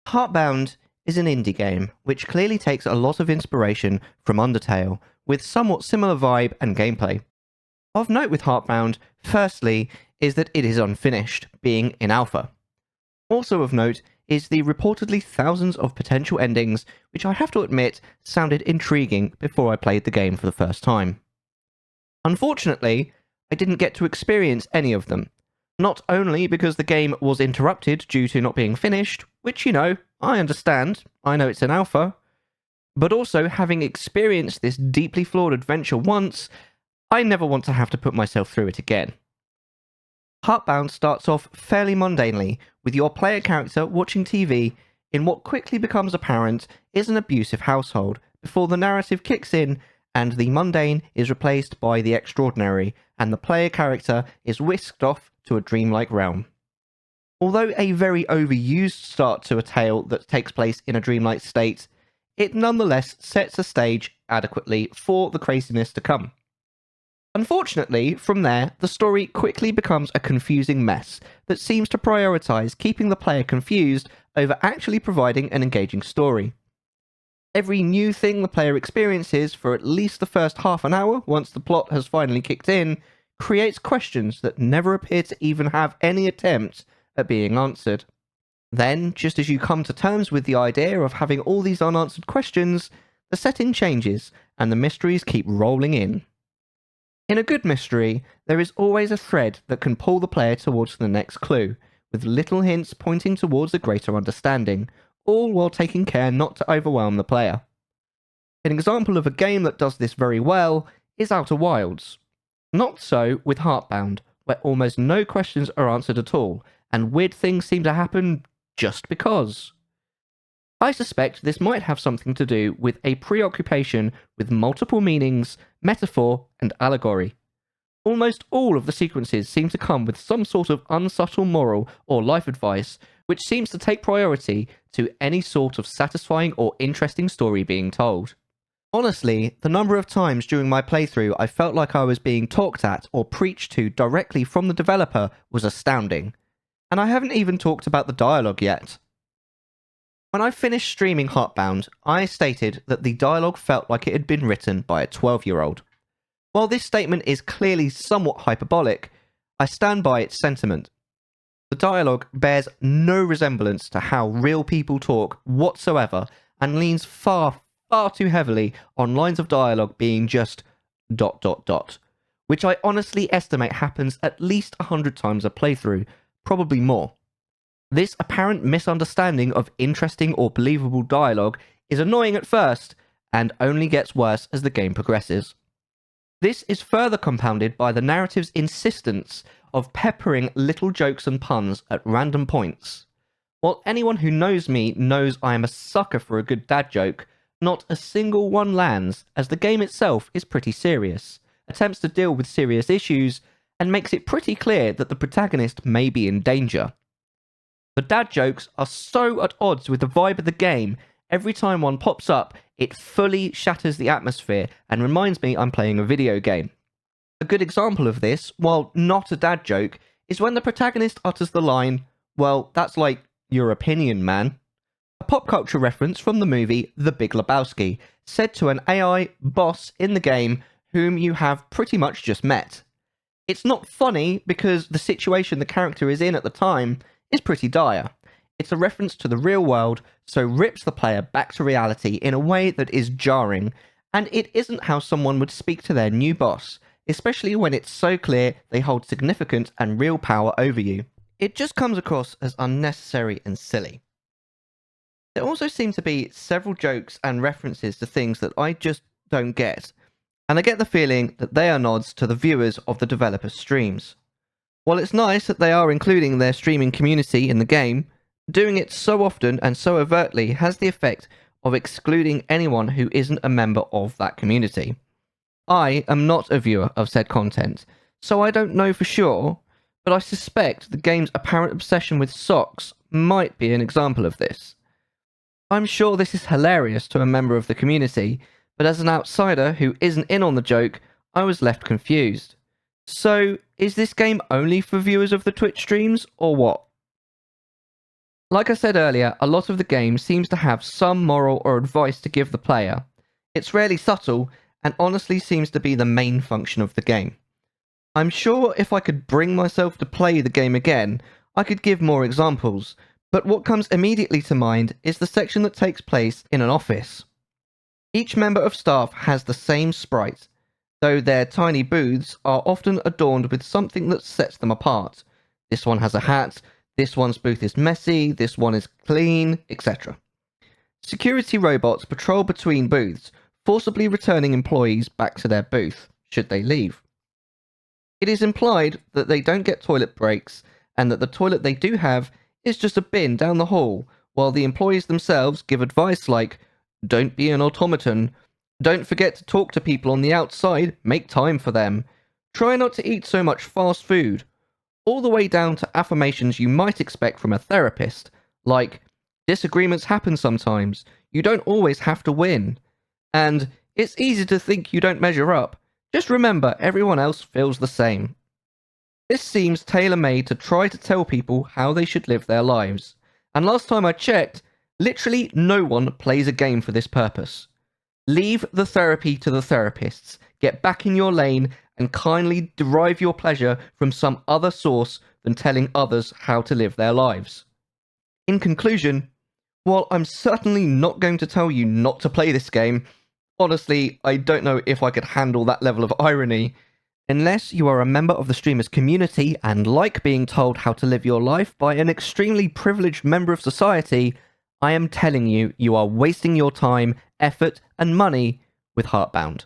Heartbound is an indie game which clearly takes a lot of inspiration from Undertale, with somewhat similar vibe and gameplay. Of note with Heartbound, firstly, is that it is unfinished, being in alpha. Also of note is the reportedly thousands of potential endings, which I have to admit sounded intriguing before I played the game for the first time. Unfortunately, I didn't get to experience any of them. Not only because the game was interrupted due to not being finished, which, I understand, I know it's an alpha, but also having experienced this deeply flawed adventure once, I never want to have to put myself through it again. Heartbound starts off fairly mundanely, with your player character watching TV in what quickly becomes apparent is an abusive household, before the narrative kicks in and the mundane is replaced by the extraordinary, and the player character is whisked off to a dreamlike realm. Although a very overused start to a tale that takes place in a dreamlike state, it nonetheless sets the stage adequately for the craziness to come. Unfortunately, from there, the story quickly becomes a confusing mess that seems to prioritize keeping the player confused over actually providing an engaging story. Every new thing the player experiences for at least the first half an hour, once the plot has finally kicked in, creates questions that never appear to even have any attempt at being answered. Then, just as you come to terms with the idea of having all these unanswered questions, the setting changes and the mysteries keep rolling in. In a good mystery, there is always a thread that can pull the player towards the next clue, with little hints pointing towards a greater understanding, all while taking care not to overwhelm the player. An example of a game that does this very well is Outer Wilds. Not so with Heartbound, where almost no questions are answered at all, and weird things seem to happen just because. I suspect this might have something to do with a preoccupation with multiple meanings, metaphor, and allegory. Almost all of the sequences seem to come with some sort of unsubtle moral or life advice, which seems to take priority to any sort of satisfying or interesting story being told. Honestly, the number of times during my playthrough I felt like I was being talked at or preached to directly from the developer was astounding. And I haven't even talked about the dialogue yet. When I finished streaming Heartbound, I stated that the dialogue felt like it had been written by a 12-year-old. While this statement is clearly somewhat hyperbolic, I stand by its sentiment. The dialogue bears no resemblance to how real people talk whatsoever and leans far too heavily on lines of dialogue being just ... which I honestly estimate happens at least 100 times a playthrough, probably more. This apparent misunderstanding of interesting or believable dialogue is annoying at first, and only gets worse as the game progresses. This is further compounded by the narrative's insistence of peppering little jokes and puns at random points. While anyone who knows me knows I am a sucker for a good dad joke, not a single one lands, as the game itself is pretty serious, attempts to deal with serious issues, and makes it pretty clear that the protagonist may be in danger. The dad jokes are so at odds with the vibe of the game, every time one pops up, it fully shatters the atmosphere and reminds me I'm playing a video game. A good example of this, while not a dad joke, is when the protagonist utters the line, "Well, that's like your opinion, man." A pop culture reference from the movie The Big Lebowski, said to an AI boss in the game whom you have pretty much just met. It's not funny because the situation the character is in at the time is pretty dire. It's a reference to the real world, so rips the player back to reality in a way that is jarring, and it isn't how someone would speak to their new boss, especially when it's so clear they hold significant and real power over you. It just comes across as unnecessary and silly. There also seem to be several jokes and references to things that I just don't get, and I get the feeling that they are nods to the viewers of the developer's streams. While it's nice that they are including their streaming community in the game, doing it so often and so overtly has the effect of excluding anyone who isn't a member of that community. I am not a viewer of said content, so I don't know for sure, but I suspect the game's apparent obsession with socks might be an example of this. I'm sure this is hilarious to a member of the community, but as an outsider who isn't in on the joke, I was left confused. So, is this game only for viewers of the Twitch streams, or what? Like I said earlier, a lot of the game seems to have some moral or advice to give the player. It's rarely subtle, and honestly seems to be the main function of the game. I'm sure if I could bring myself to play the game again, I could give more examples, but what comes immediately to mind is the section that takes place in an office. Each member of staff has the same sprite, though their tiny booths are often adorned with something that sets them apart. This one has a hat, this one's booth is messy, this one is clean, etc. Security robots patrol between booths, forcibly returning employees back to their booth, should they leave. It is implied that they don't get toilet breaks, and that the toilet they do have is just a bin down the hall, while the employees themselves give advice like, don't be an automaton, don't forget to talk to people on the outside, make time for them, try not to eat so much fast food, all the way down to affirmations you might expect from a therapist, like, disagreements happen sometimes, you don't always have to win, and it's easy to think you don't measure up. Just remember, everyone else feels the same. This seems tailor-made to try to tell people how they should live their lives. And last time I checked, literally no one plays a game for this purpose. Leave the therapy to the therapists. Get back in your lane and kindly derive your pleasure from some other source than telling others how to live their lives. In conclusion, while I'm certainly not going to tell you not to play this game, honestly, I don't know if I could handle that level of irony. Unless you are a member of the streamer's community and like being told how to live your life by an extremely privileged member of society, I am telling you, you are wasting your time, effort, and money with Heartbound.